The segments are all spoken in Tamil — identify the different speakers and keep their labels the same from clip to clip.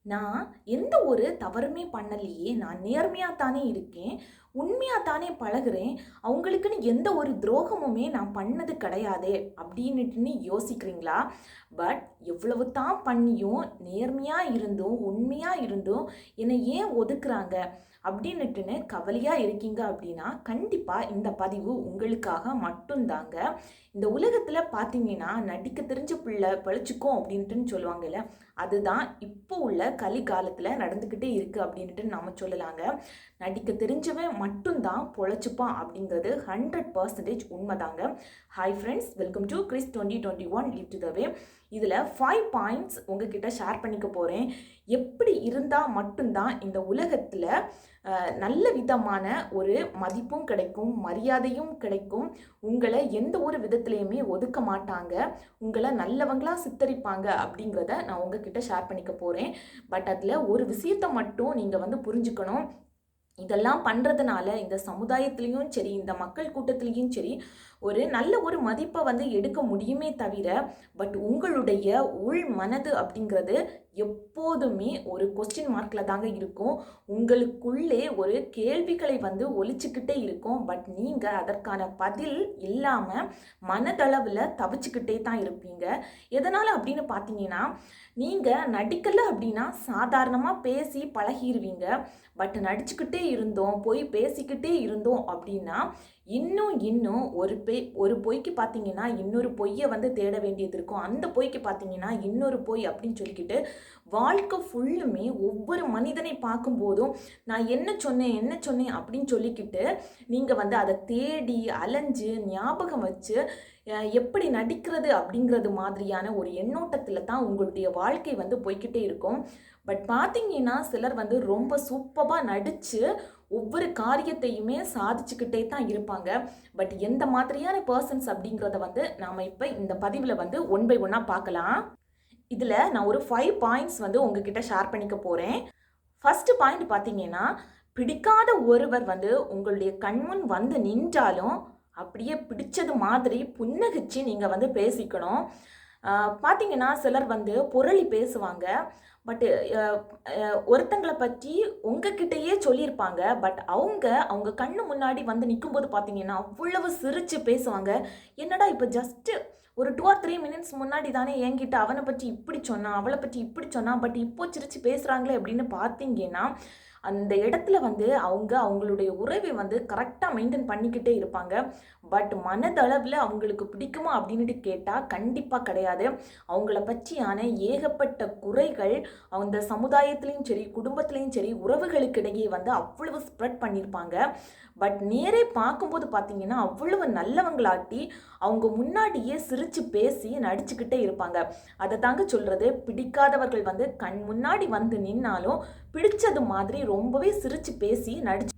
Speaker 1: நான் எந்த ஒரு தவறுமே பண்ணலையே. நான் நேர்மையா தானே இருக்கேன். உண்மையா தானே பழகுறேன். அவங்களுக்குன்னு எந்த ஒரு துரோகமுமே நான் பண்ணது கிடையாதே அப்படின்னுட்டுன்னு யோசிக்கிறீங்களா? பட் எவ்வளவு தான் பண்ணியும், நேர்மையா இருந்தும், உண்மையா இருந்தும் என்னை ஏன் ஒதுக்குறாங்க அப்படின்னுட்டுன்னு கவலையா இருக்கீங்க அப்படின்னா, கண்டிப்பா இந்த பதிவு உங்களுக்காக மட்டும்தாங்க. இந்த உலகத்துல பார்த்தீங்கன்னா, நடிக்க தெரிஞ்ச பிள்ளை பிழைச்சுக்கும் அப்படின்ட்டுன்னு சொல்லுவாங்கல்ல. அதுதான் இப்போ உள்ள கலிகாலத்தில் நடந்துக்கிட்டே இருக்குது அப்படின்ட்டு நாம சொல்லலாங்க. நடிக்க தெரிஞ்சவன் மட்டும்தான் பொழைச்சிப்பான் அப்படிங்கிறது 100% உண்மைதாங்க. Hi friends, welcome to Chris 2021 live to the way. இதில் 5 பாயிண்ட்ஸ் உங்ககிட்ட ஷேர் பண்ணிக்க போகிறேன். எப்படி இருந்தால் மட்டும்தான் இந்த உலகத்தில் நல்ல விதமான ஒரு மதிப்பும் கிடைக்கும், மரியாதையும் கிடைக்கும். உங்களை எந்த ஒரு விதத்துலையுமே ஒதுக்க மாட்டாங்க, உங்களை நல்லவங்களா சித்தரிப்பாங்க அப்படிங்கிறத நான் உங்ககிட்ட ஷேர் பண்ணிக்க போகிறேன். பட் அதில் ஒரு விஷயத்தை மட்டும் நீங்கள் புரிஞ்சுக்கணும். இதெல்லாம் பண்ணுறதுனால இந்த சமுதாயத்துலேயும் சரி, இந்த மக்கள் கூட்டத்துலேயும் சரி, ஒரு நல்ல ஒரு மதிப்பை எடுக்க முடியுமே தவிர, பட் உங்களுடைய உள் மனது அப்படிங்கிறது எப்போதுமே ஒரு கொஸ்டின் மார்க்கில் தாங்க இருக்கும். உங்களுக்குள்ளே ஒரு கேள்விகளை ஒழிச்சுக்கிட்டே இருக்கும். பட் நீங்கள் அதற்கான பதில் இல்லாமல் மனதளவில் தவிச்சுக்கிட்டே தான் இருப்பீங்க. எதனால் அப்படின்னு பார்த்தீங்கன்னா, நீங்கள் நடிக்கலை அப்படின்னா சாதாரணமாக பேசி பழகிடுவீங்க. பட் நடிச்சுக்கிட்டே இருந்தோம், போய் பேசிக்கிட்டே இருந்தோம் அப்படின்னா இன்னும் ஒரு பொய்க்கு பார்த்தீங்கன்னா இன்னொரு பொய்யை தேட வேண்டியது இருக்கும். அந்த பொய்க்கு பார்த்தீங்கன்னா இன்னொரு பொய் அப்படின்னு சொல்லிக்கிட்டு வாழ்க்கை ஃபுல்லுமே ஒவ்வொரு மனிதனை பார்க்கும்போதும் நான் என்ன சொன்னேன் அப்படின்னு சொல்லிக்கிட்டு நீங்கள் அதை தேடி அலைஞ்சு ஞாபகம் வச்சு எப்படி நடிக்கிறது அப்படிங்கிறது மாதிரியான ஒரு எண்ணோட்டத்தில் தான் உங்களுடைய வாழ்க்கை போய்கிட்டே இருக்கும். பட் பார்த்தீங்கன்னா சிலர் ரொம்ப சூப்பராக நடித்து ஒவ்வொரு காரியத்தையுமே சாதிச்சுக்கிட்டே தான் இருப்பாங்க. பட் எந்த மாதிரியான பர்சன்ஸ் அப்படிங்கிறத நாம் இப்போ இந்த பதிவில் ஒன் பை ஒன்னாக பார்க்கலாம். இதில் நான் ஒரு 5 பாயிண்ட்ஸ் உங்ககிட்ட ஷேர் பண்ணிக்க போகிறேன். ஃபஸ்ட்டு பாயிண்ட் பார்த்தீங்கன்னா, பிடிக்காத ஒருவர் உங்களுடைய கண்முன் நின்றாலும் அப்படியே பிடிச்சது மாதிரி புன்னகிச்சு நீங்கள் பேசிக்கணும். பார்த்தீங்கன்னா சிலர் புரளி பேசுவாங்க. பட்டு ஒருத்தங்களை பற்றி உங்ககிட்டயே சொல்லியிருப்பாங்க. பட் அவங்க கண்ணு முன்னாடி நிற்கும்போது பார்த்தீங்கன்னா அவ்வளவு சிரித்து பேசுவாங்க. என்னடா இப்போ ஜஸ்ட்டு ஒரு 2 or 3 minutes முன்னாடி தானே என்கிட்ட அவனை பற்றி இப்படி சொன்னான், அவளை பற்றி இப்படி சொன்னான், பட் இப்போ சிரித்து பேசுகிறாங்களே அப்படின்னு பார்த்தீங்கன்னா அந்த இடத்துல அவங்களுடைய உறவை கரெக்டாக மெயின்டைன் பண்ணிக்கிட்டே இருப்பாங்க. பட் மனதளவில் அவங்களுக்கு பிடிக்குமா அப்படின்ட்டு கேட்டால் கண்டிப்பாக கிடையாது. அவங்கள பற்றியான ஏகப்பட்ட குறைகள் அந்த சமுதாயத்துலேயும் சரி, குடும்பத்துலேயும் சரி, உறவுகளுக்கிடையே அவ்வளவு ஸ்ப்ரெட் பண்ணியிருப்பாங்க. பட் நேரே பார்க்கும்போது பார்த்தீங்கன்னா அவ்வளவு நல்லவங்களாட்டி அவங்க முன்னாடியே சிரித்து பேசி நடிச்சுக்கிட்டே இருப்பாங்க. அதை தாங்க சொல்கிறது, பிடிக்காதவர்கள் கண் முன்னாடி நின்னாலும் பிடிச்சது மாதிரி ரொம்பவே சிரித்து பேசி நடிச்சு.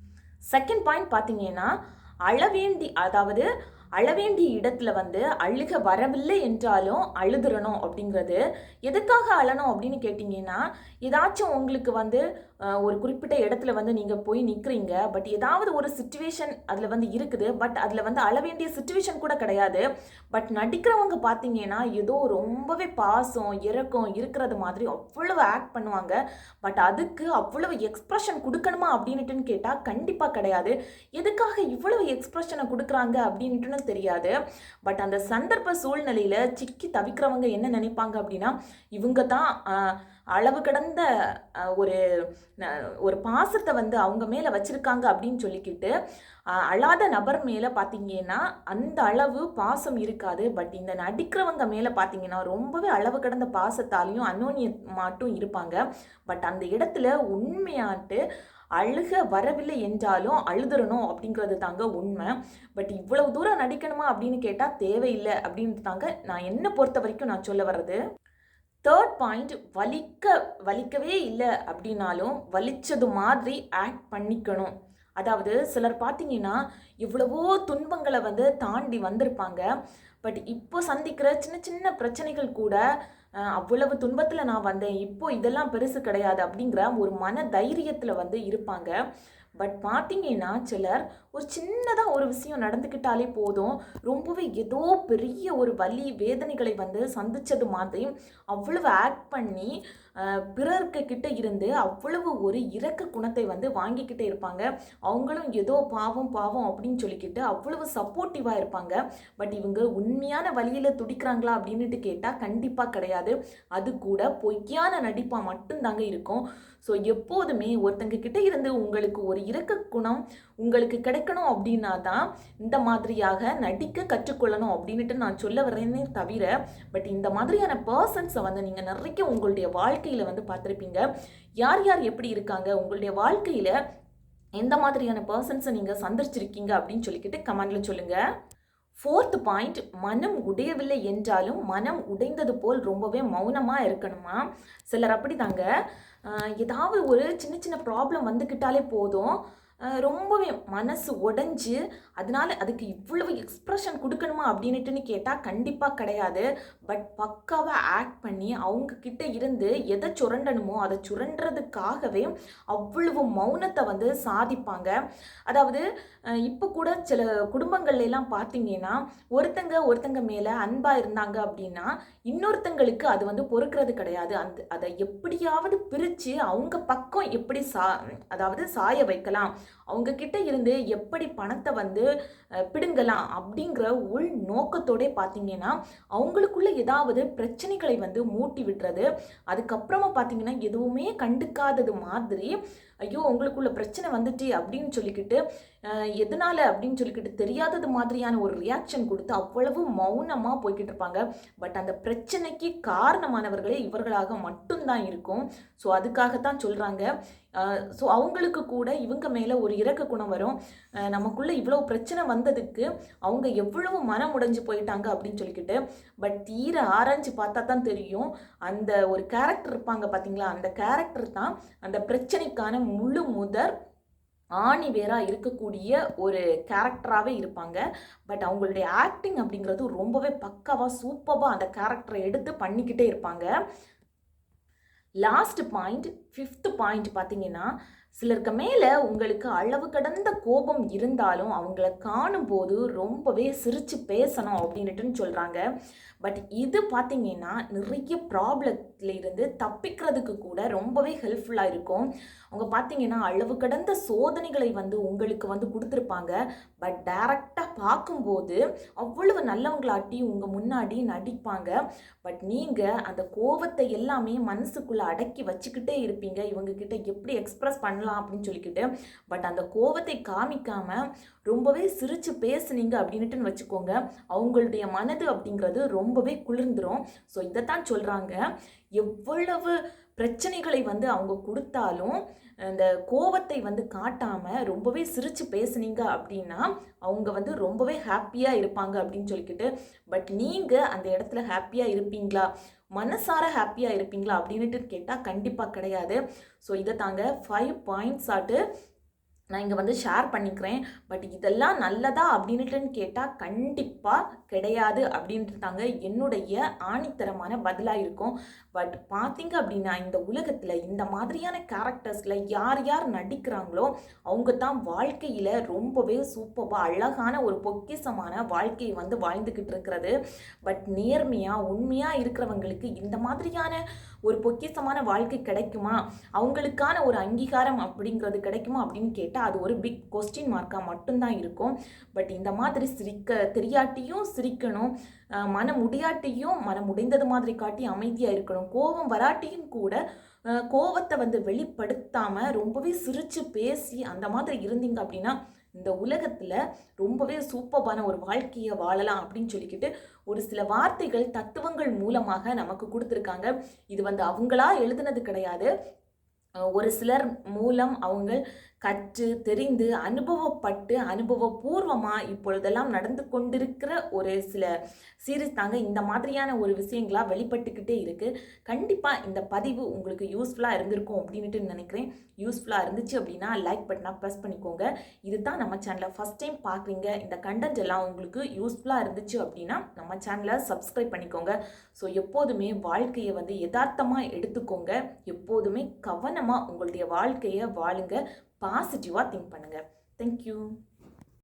Speaker 1: செகண்ட் பாயிண்ட் பார்த்தீங்கன்னா, அழவேண்டிய இடத்துல அழுக வரவில்லை என்றாலும் அழுதுறணும் அப்படிங்கிறது. எதுக்காக அழணும் அப்படின்னு கேட்டிங்கன்னா, ஏதாச்சும் உங்களுக்கு ஒரு குறிப்பிட்ட இடத்துல நீங்கள் போய் நிற்கிறீங்க. பட் ஏதாவது ஒரு சுச்சுவேஷன் அதில் இருக்குது. பட் அதில் அழ வேண்டிய சுச்சுவேஷன் கூட கிடையாது. பட் நடிக்கிறவங்க பார்த்தீங்கன்னா ஏதோ ரொம்பவே பாசம் இரக்கம் இருக்கிறது மாதிரி அவ்வளவு ஆக்ட் பண்ணுவாங்க. பட் அதுக்கு அவ்வளவு எக்ஸ்ப்ரெஷன் கொடுக்கணுமா அப்படின்ட்டுன்னு கேட்டால் கண்டிப்பாக கிடையாது. எதுக்காக இவ்வளவு எக்ஸ்ப்ரெஷனை கொடுக்குறாங்க அப்படின்ட்டுன்னு தெரியாது. பட் அந்த சந்தர்ப்ப சூழ்நிலையில சிக்கி தவிக்கிறவங்க என்ன நினைப்பாங்க அப்படின்னா, இவங்க தான் அளவு கடந்த ஒரு பாசத்தை அவங்க மேல வச்சிருக்காங்க அப்படின்னு சொல்லிக்கிட்டு அழாத நபர் மேல பார்த்தீங்கன்னா அந்த அளவு பாசம் இருக்காது. பட் இந்த நடிக்கிறவங்க மேல பார்த்தீங்கன்னா ரொம்பவே அளவு கடந்த பாசத்தாலையும் அன்னோன்யமாட்டும் இருப்பாங்க. பட் அந்த இடத்துல உண்மையாட்டு அழுக வரவில்லை என்றாலும் அழுதுறணும் அப்படிங்கிறது தாங்க உண்மை. பட் இவ்வளவு தூரம் நடிக்கணுமா அப்படின்னு கேட்டால் தேவையில்லை அப்படின்னு தாங்க நான் என்னை பொறுத்த வரைக்கும் நான் சொல்ல வர்றது. தேர்ட் பாயிண்ட், வலிக்கவே இல்லை அப்படின்னாலும் வலிச்சது மாதிரி ஆக்ட் பண்ணிக்கணும். அதாவது சிலர் பார்த்தீங்கன்னா இவ்வளவோ துன்பங்களை தாண்டி வந்திருப்பாங்க. பட் இப்போ சந்திக்கிற சின்ன சின்ன பிரச்சனைகள் கூட அவ்வளவு துன்பத்தில் நான் வந்தேன், இப்போ இதெல்லாம் பெருசு கிடையாது அப்படிங்கிற ஒரு மன தைரியத்தில் இருப்பாங்க. பட் பார்த்தீங்கன்னா சிலர் ஒரு சின்னதாக ஒரு விஷயம் நடந்துக்கிட்டாலே போதும், ரொம்பவே ஏதோ பெரிய ஒரு வலி வேதனைகளை சந்தித்தது மாதிரி அவ்வளவு ஆக்ட் பண்ணி பிறர்க்கு கிட்ட இருந்து அவ்வளவு ஒரு இரக்க குணத்தை வந்து வாங்கிக்கிட்டே இருப்பாங்க. அவங்களும் ஏதோ பாவம் பாவம் அப்படின்னு சொல்லிக்கிட்டு அவ்வளவு சப்போர்ட்டிவாக இருப்பாங்க. பட் இவங்க உண்மையான வழியில் துடிக்கிறாங்களா அப்படின்ட்டு கேட்டால் கண்டிப்பாக கிடையாது. அது கூட பொய்யான நடிப்பாக மட்டும்தாங்க இருக்கும். ஸோ எப்போதுமே ஒருத்தங்க கிட்ட இருந்து உங்களுக்கு ஒரு இரக்க குணம் உங்களுக்கு கிடைக்கணும் அப்படின்னா தான் இந்த மாதிரியாக நடிக்க கற்றுக்கொள்ளணும் அப்படின்ட்டு நான் சொல்ல வரேனே தவிர, பட் இந்த மாதிரியான பர்சன்ஸை வந்து நீங்கள் நிறைய உங்களுடைய வாழ்க்கையில் வந்து பார்த்துருப்பீங்க. யார் யார் எப்படி இருக்காங்க, உங்களுடைய வாழ்க்கையில் எந்த மாதிரியான பர்சன்ஸை நீங்கள் சந்திச்சிருக்கீங்க அப்படின்னு சொல்லிக்கிட்டு கமெண்ட்ல சொல்லுங்கள். 4th பாயிண்ட், மனம் உடையவில்லை என்றாலும் மனம் உடைந்தது போல் ரொம்பவே மௌனமாக இருக்கணுமா. சிலர் அப்படிதாங்க, ஏதாவது ஒரு சின்ன சின்ன ப்ராப்ளம் வந்துக்கிட்டாலே போதும் ரொம்பவே மனசு உடைஞ்சு அதனால அதுக்கு இவ்வளவு எக்ஸ்ப்ரெஷன் கொடுக்கணுமா அப்படின்ட்டுன்னு கேட்டால் கண்டிப்பாக கிடையாது. பட் பக்காவாக ஆக்ட் பண்ணி அவங்க கிட்ட இருந்து எதை சுரண்டணுமோ அதை சுரண்டுறதுக்காகவே அவ்வளவு மௌனத்தை வந்து சாதிப்பாங்க. அதாவது இப்போ கூட சில குடும்பங்கள்லாம் பார்த்தீங்கன்னா ஒருத்தங்க மேலே அன்பாக இருந்தாங்க அப்படின்னா இன்னொருத்தங்களுக்கு அது வந்து பொறுக்கிறது கிடையாது. அதை எப்படியாவது பிரித்து அவங்க பக்கம் எப்படி அதாவது சாய வைக்கலாம், அவங்க கிட்ட இருந்து எப்படி பணத்தை வந்து பிடுங்கலாம் அப்படிங்கிற உள் நோக்கத்தோட பார்த்தீங்கன்னா அவங்களுக்குள்ள ஏதாவது பிரச்சனைகளை வந்து மூட்டி விடுறது. அதுக்கப்புறமா பார்த்தீங்கன்னா எதுவுமே கண்டுக்காதது மாதிரி, ஐயோ உங்களுக்குள்ள பிரச்சனை வந்துட்டு அப்படின்னு சொல்லிக்கிட்டு எதனால அப்படின்னு சொல்லிக்கிட்டு தெரியாதது மாதிரியான ஒரு ரியாக்ஷன் கொடுத்து அவ்வளவு மௌனமாக போய்கிட்டு இருப்பாங்க. பட் அந்த பிரச்சனைக்கு காரணமானவர்களே இவர்களாக மட்டும்தான் இருக்கும். ஸோ அதுக்காகத்தான் சொல்கிறாங்க. ஸோ அவங்களுக்கு கூட இவங்க மேலே ஒரு இரக்க குணம் வரும். நமக்குள்ளே இவ்வளோ பிரச்சனை வந்ததுக்கு அவங்க எவ்வளவு மனம் உடைஞ்சு போயிட்டாங்க அப்படின்னு சொல்லிக்கிட்டு. பட் தீர ஆராய்ச்சி பார்த்தா தான் தெரியும், அந்த ஒரு கேரக்டர் இருப்பாங்க பார்த்தீங்களா, அந்த கேரக்டர் தான் அந்த பிரச்சனைக்கான முழு முதற் ஆணி வேறா இருக்கக்கூடிய ஒரு கேரக்டராகவே இருப்பாங்க. பட் அவங்களுடைய ஆக்டிங் அப்படிங்கிறது ரொம்பவே பக்காவாக சூப்பராக அந்த கேரக்டரை எடுத்து பண்ணிக்கிட்டே இருப்பாங்க. லாஸ்ட் பாயிண்ட், 5th பாயிண்ட் பார்த்தீங்கன்னா, சிலருக்கு மேலே உங்களுக்கு அளவு கடந்த கோபம் இருந்தாலும் அவங்கள காணும்போது ரொம்பவே சிரித்து பேசணும் அப்படின்ட்டுன்னு சொல்கிறாங்க. பட் இது பார்த்தீங்கன்னா நிறைய ப்ராப்ளத்தில் இருந்து தப்பிக்கிறதுக்கு கூட ரொம்பவே ஹெல்ப்ஃபுல்லாக இருக்கும். அவங்க பார்த்தீங்கன்னா அளவு கடந்த சோதனைகளை வந்து உங்களுக்கு வந்து கொடுத்துருப்பாங்க. பட் டைரக்டாக பார்க்கும்போது அவ்வளவு நல்லவங்களாட்டி உங்கள் முன்னாடி நடிப்பாங்க. பட் நீங்கள் அந்த கோபத்தை எல்லாமே மனசுக்குள்ளே அடக்கி வச்சுக்கிட்டே இருப்பீங்க, இவங்கக்கிட்ட எப்படி எக்ஸ்ப்ரெஸ் பண்ணலாம் அப்படின்னு சொல்லிக்கிட்டு. பட் அந்த கோபத்தை காமிக்காமல் ரொம்பவே சிரித்து பேசுனீங்க அப்படின்ட்டுன்னு வச்சுக்கோங்க, அவங்களுடைய மனது அப்படிங்கிறது ரொம்பவே குளிர்ந்துடும். ஸோ இதைத்தான் சொல்கிறாங்க, எவ்வளவு பிரச்சனைகளை வந்து அவங்க கொடுத்தாலும் அந்த கோபத்தை வந்து காட்டாமல் ரொம்பவே சிரித்து பேசுனீங்க அப்படின்னா அவங்க வந்து ரொம்பவே ஹாப்பியாக இருப்பாங்க அப்படின்னு சொல்லிக்கிட்டு. பட் நீங்கள் அந்த இடத்துல ஹாப்பியாக இருப்பீங்களா, மனசார ஹாப்பியாக இருப்பீங்களா அப்படின்ட்டு கேட்டால் கண்டிப்பாக கிடையாது. ஸோ இதை தாங்க 5 பாயிண்ட்ஸ் ஆட்டு நான் இங்கே வந்து ஷேர் பண்ணிக்கிறேன். பட் இதெல்லாம் நல்லதா அப்படின்ட்டுன்னு கேட்டால் கண்டிப்பாக கிடையாது அப்படின்ட்டு தாங்க என்னுடைய ஆணித்தரமான பதிலாக இருக்கும். பட் பார்த்தீங்க அப்படின்னா இந்த உலகத்தில் இந்த மாதிரியான கேரக்டர்ஸில் யார் யார் நடிக்கிறாங்களோ அவங்க தான் வாழ்க்கையில் ரொம்பவே சூப்பராக அழகான ஒரு பொக்கிசமான வாழ்க்கையை வந்து வாழ்ந்துக்கிட்டு இருக்கிறது. பட் நேர்மையாக உண்மையாக இருக்கிறவங்களுக்கு இந்த மாதிரியான ஒரு பொக்கிசமான வாழ்க்கை கிடைக்குமா, அவங்களுக்கான ஒரு அங்கீகாரம் அப்படிங்கிறது கிடைக்குமா அப்படின்னு கேட்டால் அது ஒரு பிக் கொஸ்டின் மார்க்காக மட்டும்தான் இருக்கும். பட் இந்த மாதிரி சிரிக்க தெரியாட்டியும் சிரிக்கணும், மனம் முடியாட்டியும் மனம் உடைந்தது மாதிரி காட்டி அமைதியாக இருக்கணும், கோபம் வராட்டியும் கூட கோபத்தை வந்து வெளிப்படுத்தாமல் ரொம்பவே சிரித்து பேசி அந்த மாதிரி இருந்தீங்க அப்படின்னா இந்த உலகத்தில் ரொம்பவே சூப்பரான ஒரு வாழ்க்கையை வாழலாம் அப்படின்னு சொல்லிக்கிட்டு ஒரு சில வார்த்தைகள் தத்துவங்கள் மூலமாக நமக்கு கொடுத்துருக்காங்க. இது வந்து அவங்களா எழுதுனது கிடையாது, ஒரு சிலர் மூலம் அவங்க கற்று தெரிந்து அனுபவப்பட்டு அனுபவபூர்வமாக இப்பொழுதெல்லாம் நடந்து கொண்டிருக்கிற ஒரு சில சீரீஸ் தாங்க இந்த மாதிரியான ஒரு விஷயங்களாக வெளிப்பட்டுக்கிட்டே இருக்குது. கண்டிப்பாக இந்த பதிவு உங்களுக்கு யூஸ்ஃபுல்லாக இருந்திருக்கும் அப்படின்ட்டு நினைக்கிறேன். யூஸ்ஃபுல்லாக இருந்துச்சு அப்படின்னா லைக் பட்டனா ப்ரெஸ் பண்ணிக்கோங்க. இது தான் நம்ம சேனலை ஃபஸ்ட் டைம் பார்க்குறீங்க, இந்த கண்டென்ட் எல்லாம் உங்களுக்கு யூஸ்ஃபுல்லாக இருந்துச்சு அப்படின்னா நம்ம சேனலை சப்ஸ்கிரைப் பண்ணிக்கோங்க. ஸோ எப்போதுமே வாழ்க்கையை வந்து யதார்த்தமாக எடுத்துக்கோங்க, எப்போதுமே கவனமாக உங்களுடைய வாழ்க்கையை வாழுங்க, பாசிட்டிவாக திங்க் பண்ணுங்கள். தேங்க்யூ.